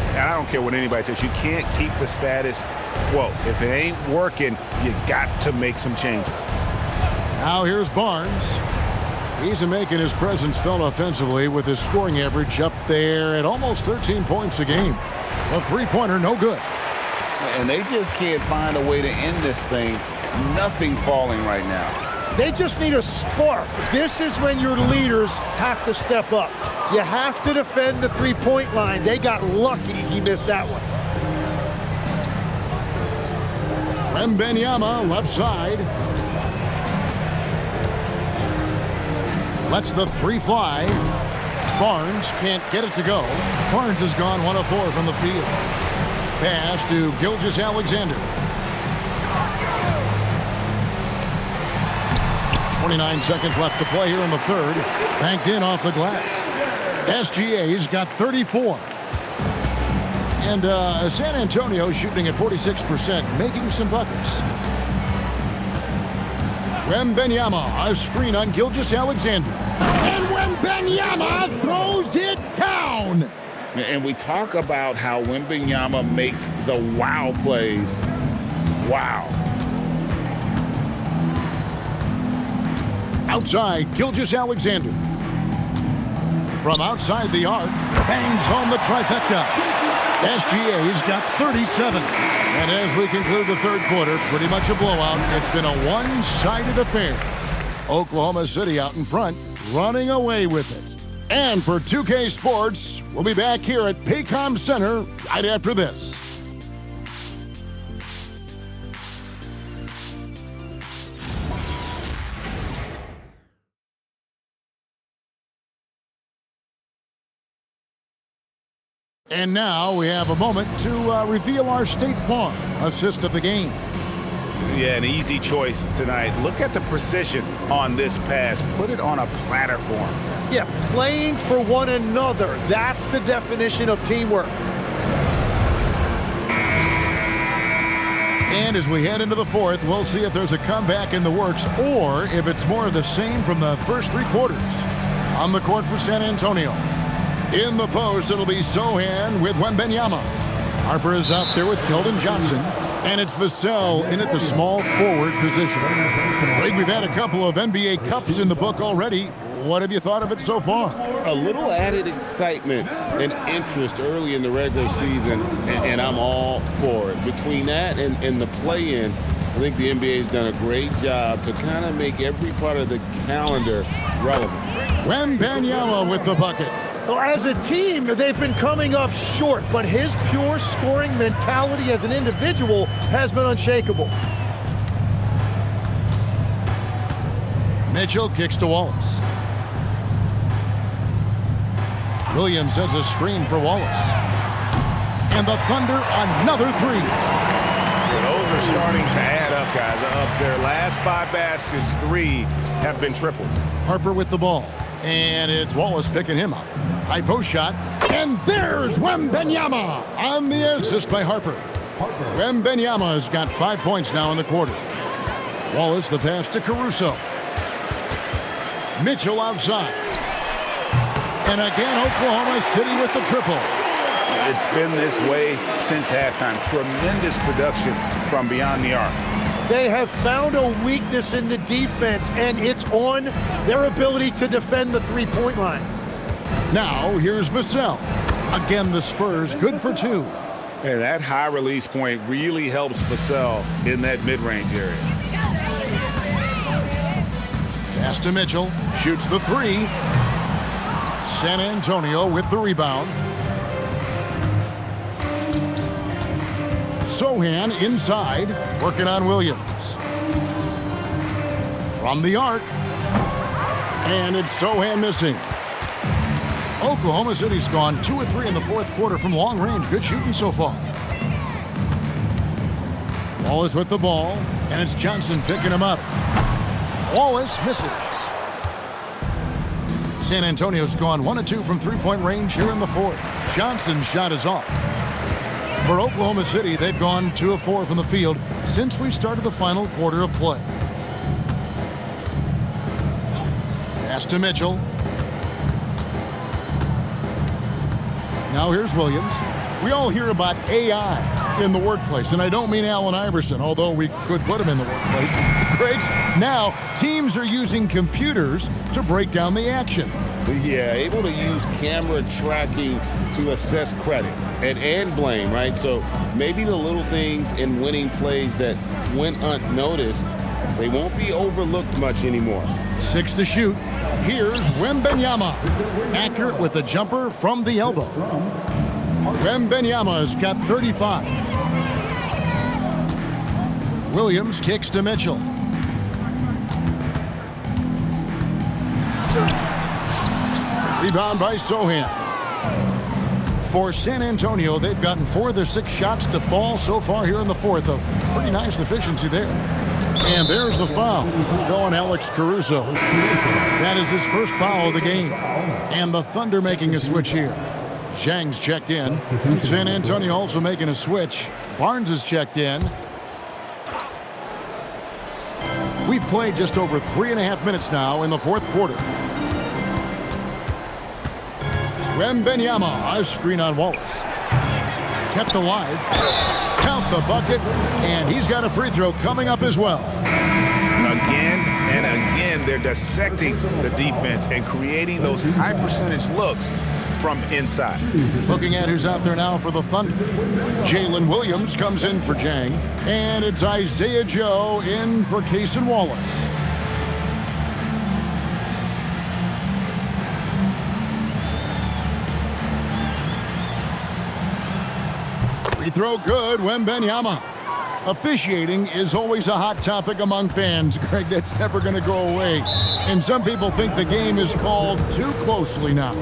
And I don't care what anybody says. You can't keep the status quo. If it ain't working, you got to make some changes. Now here's Barnes. He's making his presence felt offensively with his scoring average up there at almost 13 points a game. A three-pointer, no good. And they just can't find a way to end this thing. Nothing falling right now. They just need a spark. This is when your leaders have to step up. You have to defend the three-point line. They got lucky he missed that one. Wembanyama, left side. Lets the 3 fly. Barnes can't get it to go. Barnes has gone 1 of 4 from the field. Pass to Gilgeous-Alexander. 29 seconds left to play here in the third. Banked in off the glass. SGA's got 34. And San Antonio shooting at 46%, making some buckets. Wembanyama, a screen on Gilgeous-Alexander. And Wembanyama throws it down. And we talk about how Wembanyama makes the wow plays. Wow. Outside, Gilgeous-Alexander. From outside the arc, bangs home the trifecta. SGA's got 37. And as we conclude the third quarter, pretty much a blowout. It's been a one-sided affair. Oklahoma City out in front, running away with it. And for 2K Sports, we'll be back here at Paycom Center right after this. And now we have a moment to reveal our State Farm assist of the game. Yeah, an easy choice tonight. Look at the precision on this pass. Put it on a platter form. Yeah, playing for one another. That's the definition of teamwork. And as we head into the fourth, we'll see if there's a comeback in the works or if it's more of the same from the first three quarters. On the court for San Antonio. In the post, it'll be Sohan with Wembanyama. Harper is out there with Keldon Johnson. And it's Vassell in at the small forward position. Greg, we've had a couple of NBA Cups in the book already. What have you thought of it so far? A little added excitement and interest early in the regular season, and I'm all for it. Between that and the play-in, I think the NBA has done a great job to kind of make every part of the calendar relevant. Wembanyama with the bucket. Well, as a team, they've been coming up short, but his pure scoring mentality as an individual has been unshakable. Mitchell kicks to Wallace. Williams sends a screen for Wallace. And the Thunder, another three. Those are starting to add up, guys. Of their last 5 baskets, 3 have been triples. Harper with the ball. And it's Wallace picking him up. High post shot. And there's Wembanyama on the assist by Harper. Wembanyama has got 5 points now in the quarter. Wallace the pass to Caruso. Mitchell outside. And again, Oklahoma City with the triple. It's been this way since halftime. Tremendous production from beyond the arc. They have found a weakness in the defense, and it's on their ability to defend the three-point line. Now, here's Vassell. Again, the Spurs good for 2. And that high release point really helps Vassell in that mid-range area. Pass to Mitchell. Shoots the 3. San Antonio with the rebound. Sohan inside, working on Williams. From the arc. And it's Sohan missing. Oklahoma City's gone 2 of 3 in the fourth quarter from long range. Good shooting so far. Wallace with the ball, and it's Johnson picking him up. Wallace misses. San Antonio's gone 1 of 2 from three-point range here in the fourth. Johnson's shot is off. For Oklahoma City, they've gone 2 of 4 from the field since we started the final quarter of play. Pass to Mitchell. Now here's Williams. We all hear about AI in the workplace, and I don't mean Allen Iverson, although we could put him in the workplace. Great. Now, teams are using computers to break down the action. Yeah, able to use camera tracking to assess credit and blame, right? So maybe the little things in winning plays that went unnoticed, they won't be overlooked much anymore. 6 to shoot. Here's Wembanyama. Accurate with the jumper from the elbow. Wembanyama's got 35. Williams kicks to Mitchell. Rebound by Sohan. For San Antonio, they've gotten 4 of their 6 shots to fall so far here in the fourth. A pretty nice efficiency there. And there's the foul. Going Alex Caruso. That is his first foul of the game. And the Thunder making a switch here. Zhang's checked in. San Antonio also making a switch. Barnes is checked in. We've played just over 3.5 minutes now in the fourth quarter. Wembanyama, a screen on Wallace. Kept alive. Count the bucket, and he's got a free throw coming up as well. Again and again, they're dissecting the defense and creating those high percentage looks from inside. Looking at who's out there now for the Thunder. Jalen Williams comes in for Zhang, and it's Isaiah Joe in for Cason Wallace. Free throw good, Wembanyama. Officiating is always a hot topic among fans, Greg. That's never going to go away. And some people think the game is called too closely now.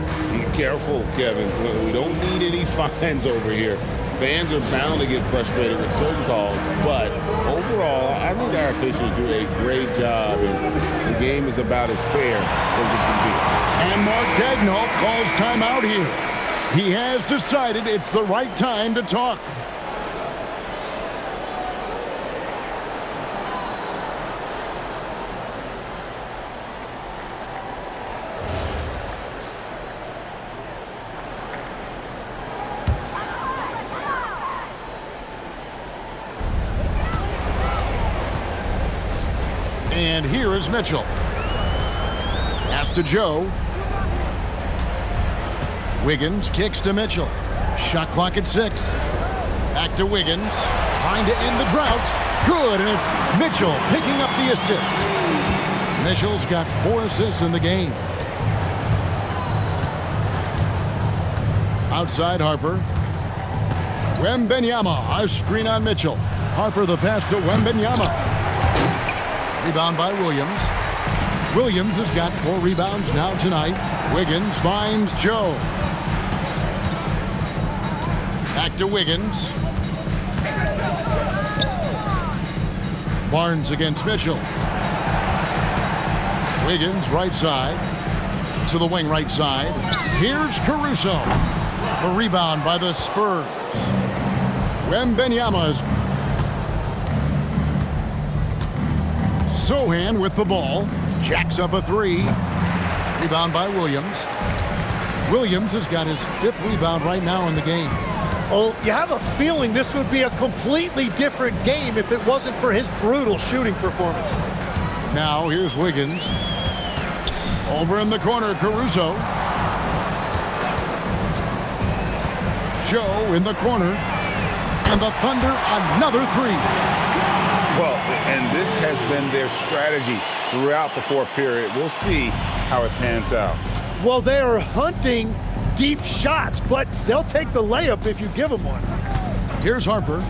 careful, Kevin. We don't need any fines over here. Fans are bound to get frustrated with certain calls, but overall, I think our officials do a great job, and the game is about as fair as it can be. And Mark Daigneault calls timeout here. He has decided it's the right time to talk. And here is Mitchell. Pass to Joe. Wiggins kicks to Mitchell. Shot clock at 6. Back to Wiggins. Trying to end the drought. Good, and it's Mitchell picking up the assist. Mitchell's got 4 assists in the game. Outside Harper. Wembanyama, a screen on Mitchell. Harper the pass to Wembanyama. Rebound by Williams. Williams has got 4 rebounds now tonight. Wiggins finds Joe. Back to Wiggins. Barnes against Mitchell. Wiggins right side. To the wing right side. Here's Caruso. The rebound by the Spurs. Wembanyama's Sohan with the ball. Jacks up a 3. Rebound by Williams. Williams has got his 5th rebound right now in the game. Oh, you have a feeling this would be a completely different game if it wasn't for his brutal shooting performance. Now here's Wiggins. Over in the corner, Caruso. Joe in the corner. And the Thunder another 3. Well, and this has been their strategy throughout the 4th period. We'll see how it pans out. Well, they are hunting deep shots, but they'll take the layup if you give them one. Here's Harper.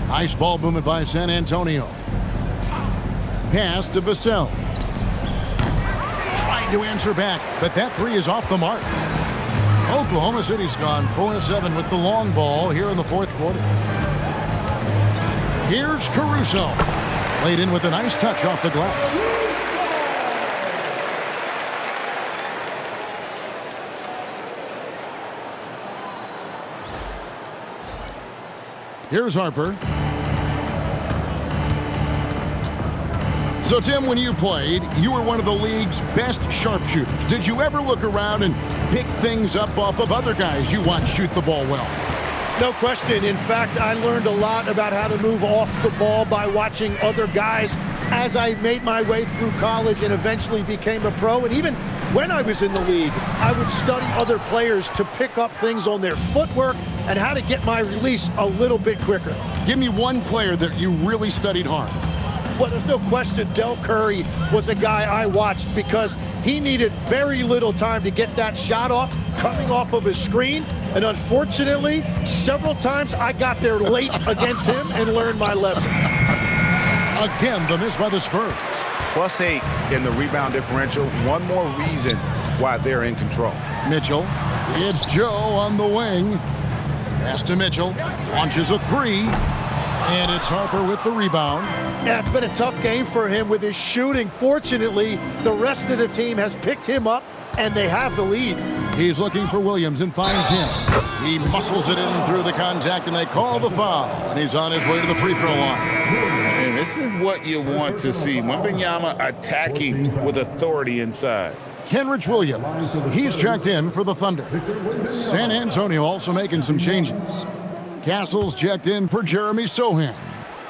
Nice ball movement by San Antonio. Pass to Vassell. Trying to answer back, but that 3 is off the mark. Oklahoma City's gone 4-7 with the long ball here in the 4th quarter. Here's Caruso. Laid in with a nice touch off the glass. Here's Harper. So, Tim, when you played, you were one of the league's best sharpshooters. Did you ever look around and pick things up off of other guys you watch shoot the ball well? No question. In fact, I learned a lot about how to move off the ball by watching other guys as I made my way through college and eventually became a pro. And even when I was in the league, I would study other players to pick up things on their footwork and how to get my release a little bit quicker. Give me one player that you really studied hard. Well, there's no question Del Curry was a guy I watched because he needed very little time to get that shot off coming off of his screen. And unfortunately, several times I got there late against him and learned my lesson. Again, the miss by the Spurs. +8 in the rebound differential. One more reason why they're in control. Mitchell. It's Joe on the wing. Pass to Mitchell. Launches a 3. And it's Harper with the rebound. Yeah, it's been a tough game for him with his shooting. Fortunately, the rest of the team has picked him up, and they have the lead. He's looking for Williams and finds him. He muscles it in through the contact, and they call the foul. And he's on his way to the free throw line. And this is what you want to see. Wembanyama attacking with authority inside. Kenrich Williams, he's checked in for the Thunder. San Antonio also making some changes. Castle's checked in for Jeremy Sohan.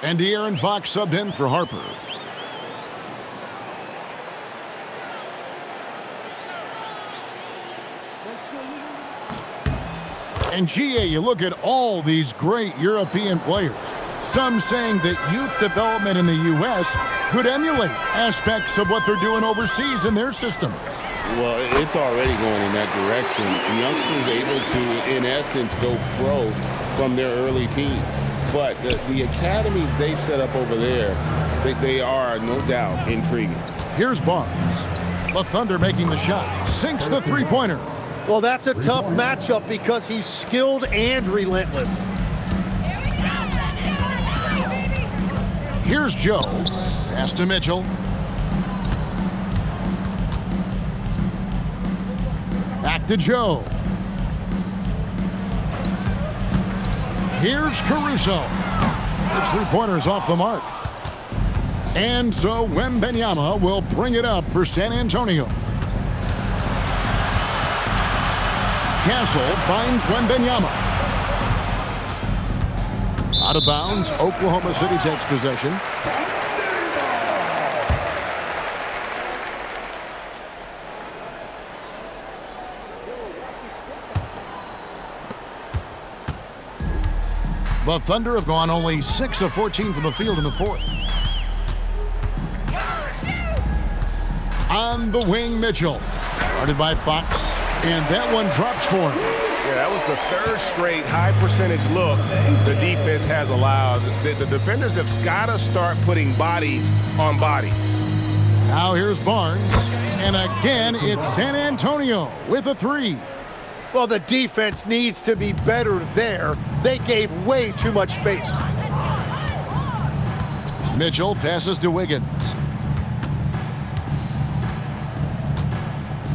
And De'Aaron Fox subbed in for Harper. And GA, you look at all these great European players. Some saying that youth development in the U.S. could emulate aspects of what they're doing overseas in their systems. Well, it's already going in that direction. Youngsters able to, in essence, go pro from their early teens. But the academies they've set up over there, they are, no doubt, intriguing. Here's Barnes. The Thunder making the shot. Sinks the three-pointer. Well, that's a tough matchup because he's skilled and relentless. Here's Joe. Pass to Mitchell. Back to Joe. Here's Caruso. His three-pointer's off the mark. And so Wembanyama will bring it up for San Antonio. Castle finds Wembanyama. Out of bounds, Oklahoma City takes possession. The Thunder have gone only 6 of 14 from the field in the fourth. On the wing, Mitchell. Guarded by Fox, and that one drops for him. Yeah, that was the third straight high-percentage look the defense has allowed. The defenders have got to start putting bodies on bodies. Now here's Barnes, and again it's San Antonio with a three. Well, the defense needs to be better there. They gave way too much space. Mitchell passes to Wiggins.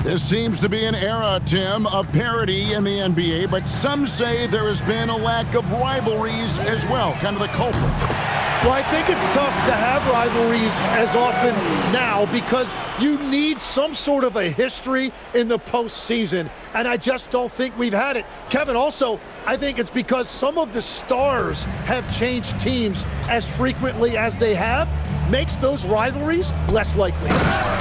This seems to be an era, Tim, of parity in the NBA, but some say there has been a lack of rivalries as well, kind of the culprit. Well, I think it's tough to have rivalries as often now because you need some sort of a history in the postseason, and I just don't think we've had it. Kevin, also, I think it's because some of the stars have changed teams as frequently as they have, makes those rivalries less likely.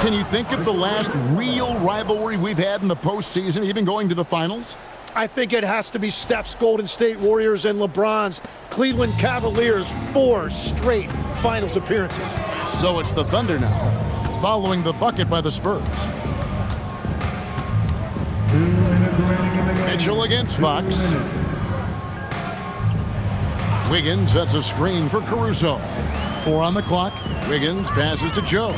Can you think of the last real rivalry we've had in the postseason, even going to the finals? I think it has to be Steph's Golden State Warriors and LeBron's Cleveland Cavaliers' 4 straight finals appearances. So it's the Thunder now, following the bucket by the Spurs. Mitchell against Fox. Wiggins sets a screen for Caruso. 4 on the clock. Wiggins passes to Joe.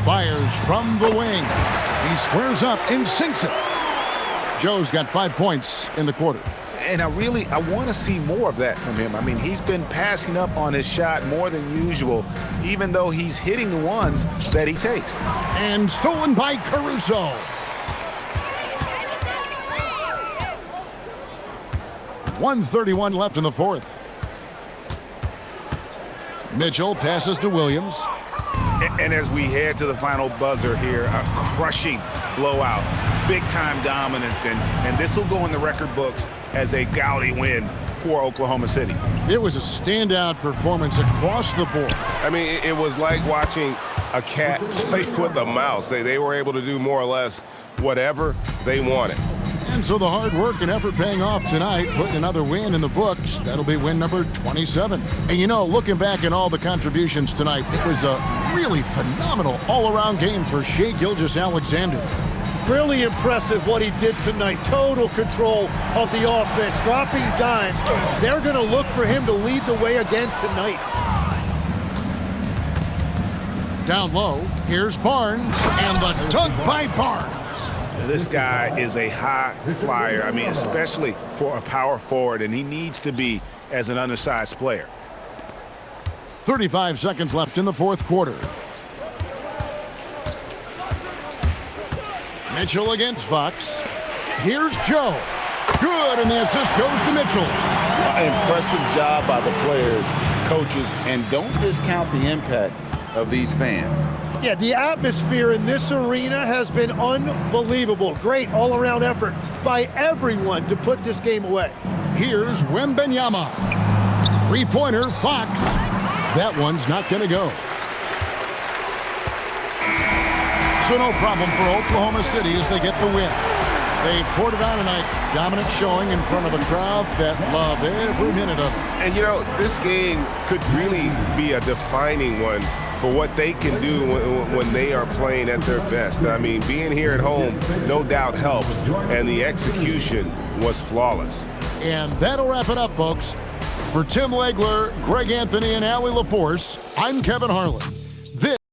Fires from the wing. He squares up and sinks it. Joe's got 5 points in the quarter. And I want to see more of that from him. I mean, he's been passing up on his shot more than usual, even though he's hitting the ones that he takes. And stolen by Caruso. .131 left in the fourth. Mitchell passes to Williams. And as we head to the final buzzer here, a crushing blowout, big-time dominance, and this will go in the record books as a gaudy win for Oklahoma City. It was a standout performance across the board. I mean, it was like watching a cat play with a mouse. They were able to do more or less whatever they wanted. And so the hard work and effort paying off tonight, putting another win in the books. That'll be win number 27. And you know, looking back at all the contributions tonight, it was a really phenomenal all-around game for Shai Gilgeous-Alexander. Really impressive what he did tonight. Total control of the offense, dropping dimes. They're going to look for him to lead the way again tonight. Down low, here's Barnes, and the dunk by Barnes. This guy is a high flyer, I mean, especially for a power forward, and he needs to be as an undersized player. 35 seconds left in the fourth quarter. Mitchell against Fox. Here's Joe. Good, and the assist goes to Mitchell. Impressive job by the players, coaches, and don't discount the impact of these fans. Yeah, the atmosphere in this arena has been unbelievable. Great all-around effort by everyone to put this game away. Here's Wembanyama. Three-pointer, Fox. That one's not going to go. So no problem for Oklahoma City as they get the win. They've poured it on tonight. Dominant showing in front of a crowd that love every minute of it. And, you know, this game could really be a defining one for what they can do when they are playing at their best. I mean, being here at home no doubt helps, and the execution was flawless. And that'll wrap it up, folks. For Tim Legler, Greg Anthony, and Allie LaForce, I'm Kevin Harlan.